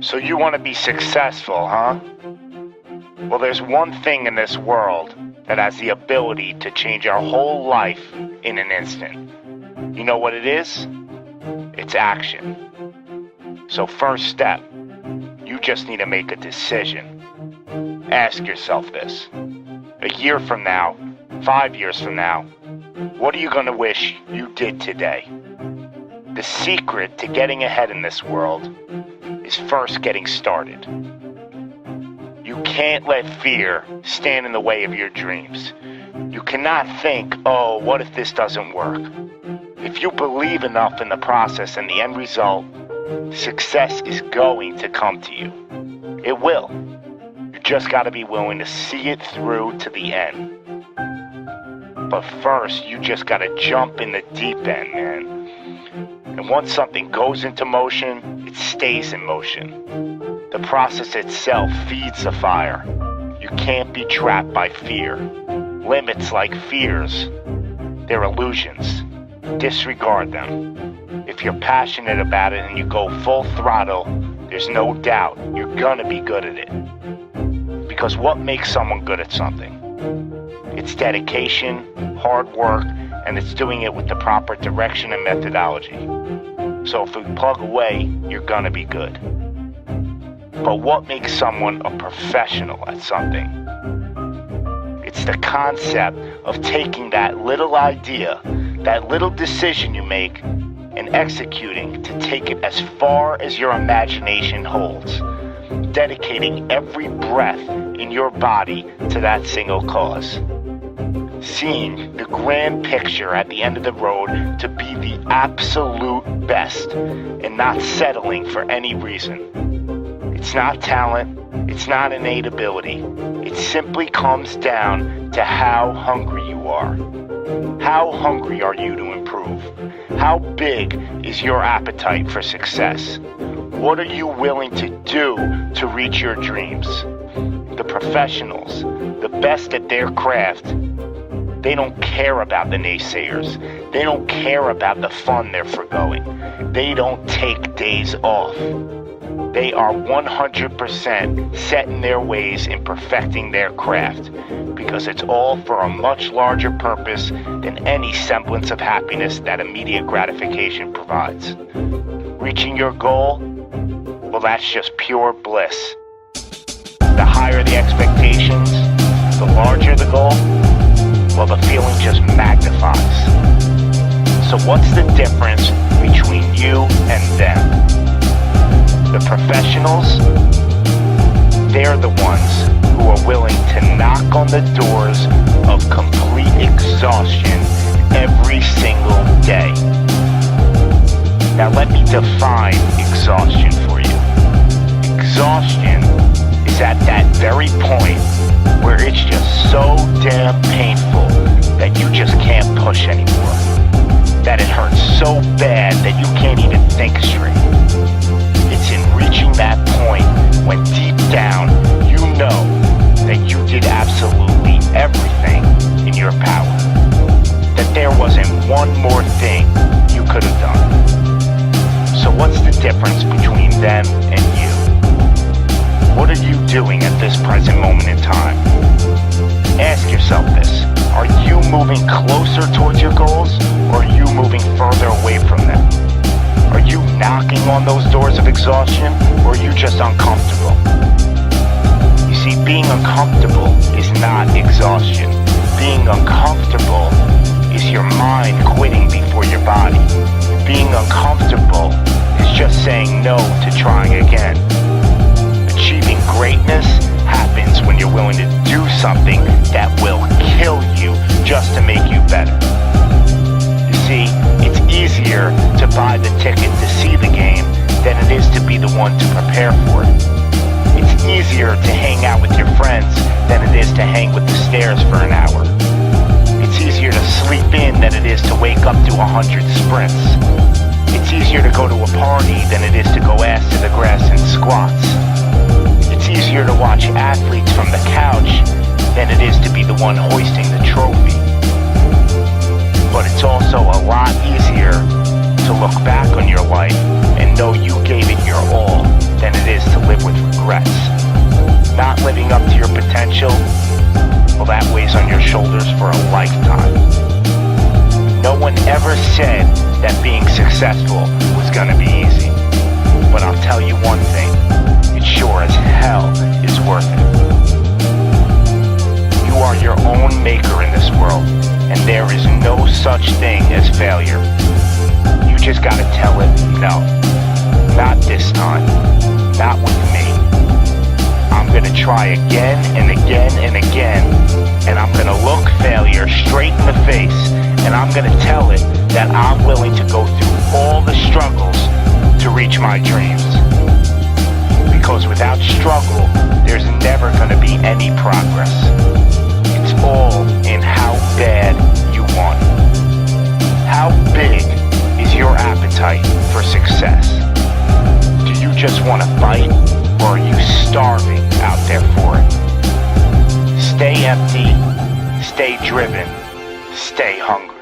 So you want to be successful, huh? Well, there's one thing in this world that has the ability to change our whole life in an instant. You know what it is? It's action. So first step, you just need to make a decision. Ask yourself this. A year from now, 5 years from now, what are you going to wish you did today? The secret to getting ahead in this world is first getting started. You can't let fear stand in the way of your dreams. You cannot think, oh, what if this doesn't work? If you believe enough in the process and the end result, success is going to come to you. It will. You just got to be willing to see it through to the end. But first, you just got to jump in the deep end, man. And once something goes into motion, it stays in motion. The process itself feeds the fire. You can't be trapped by fear. Limits like fears, they're illusions. Disregard them. If you're passionate about it and you go full throttle, there's no doubt you're gonna be good at it. Because what makes someone good at something? It's dedication, hard work, and it's doing it with the proper direction and methodology. So if we plug away, you're gonna be good. But what makes someone a professional at something? It's the concept of taking that little idea, that little decision you make, and executing to take it as far as your imagination holds, dedicating every breath in your body to that single cause. Seeing the grand picture at the end of the road to be the absolute best and not settling for any reason. It's not talent, it's not innate ability. It simply comes down to how hungry you are. How hungry are you to improve? How big is your appetite for success? What are you willing to do to reach your dreams? The professionals, the best at their craft, they don't care about the naysayers. They don't care about the fun they're forgoing. They don't take days off. They are 100% set in their ways in perfecting their craft because it's all for a much larger purpose than any semblance of happiness that immediate gratification provides. Reaching your goal, well, that's just pure bliss. The higher the expectations, the larger the goal, well, the feeling just magnifies. So what's the difference between you and them? The professionals, they're the ones who are willing to knock on the doors of complete exhaustion every single day. Now let me define exhaustion for you. Exhaustion is at that very point where it's just so damn painful that you just can't push anymore. That it hurts so bad that you can't even think straight. It's in reaching that point when deep down you know that you did absolutely everything in your power. That there wasn't one more thing you could have done. So what's the difference between them and you? What are you doing at this present moment in time? Ask yourself this. Are you moving closer towards your goals, or are you moving further away from them? Are you knocking on those doors of exhaustion, or are you just uncomfortable? You see, being uncomfortable is not exhaustion. Being uncomfortable is your mind quitting before your body. Being uncomfortable is just saying no to trying again. Achieving greatness happens when you're willing to do something that will kill you just to make you better. You see, it's easier to buy the ticket to see the game than it is to be the one to prepare for it. It's easier to hang out with your friends than it is to hang with the stairs for an hour. It's easier to sleep in than it is to wake up to 100 sprints. It's easier to go to a party than it is to go ass to the grass and squats. It's easier to watch athletes from the couch than it is to be the one hoisting the trophy. But it's also a lot easier to look back on your life and though you gave it your all, than it is to live with regrets. Not living up to your potential, well, that weighs on your shoulders for a lifetime. No one ever said that being successful was gonna be easy. But I'll tell you one thing, it sure as hell is worth it. You are your own maker in this world, and there is no such thing as failure. You just gotta tell it, no, not this time, not with me. I'm gonna try again and again and again, and I'm gonna look failure straight in the face, and I'm gonna tell it that I'm willing to go through all the struggles to reach my dreams. Because without struggle, there's never gonna be any progress. It's all in how bad you want it. How big is your appetite for success? Do you just want to fight, or are you starving out there for it? Stay empty, stay driven, stay hungry.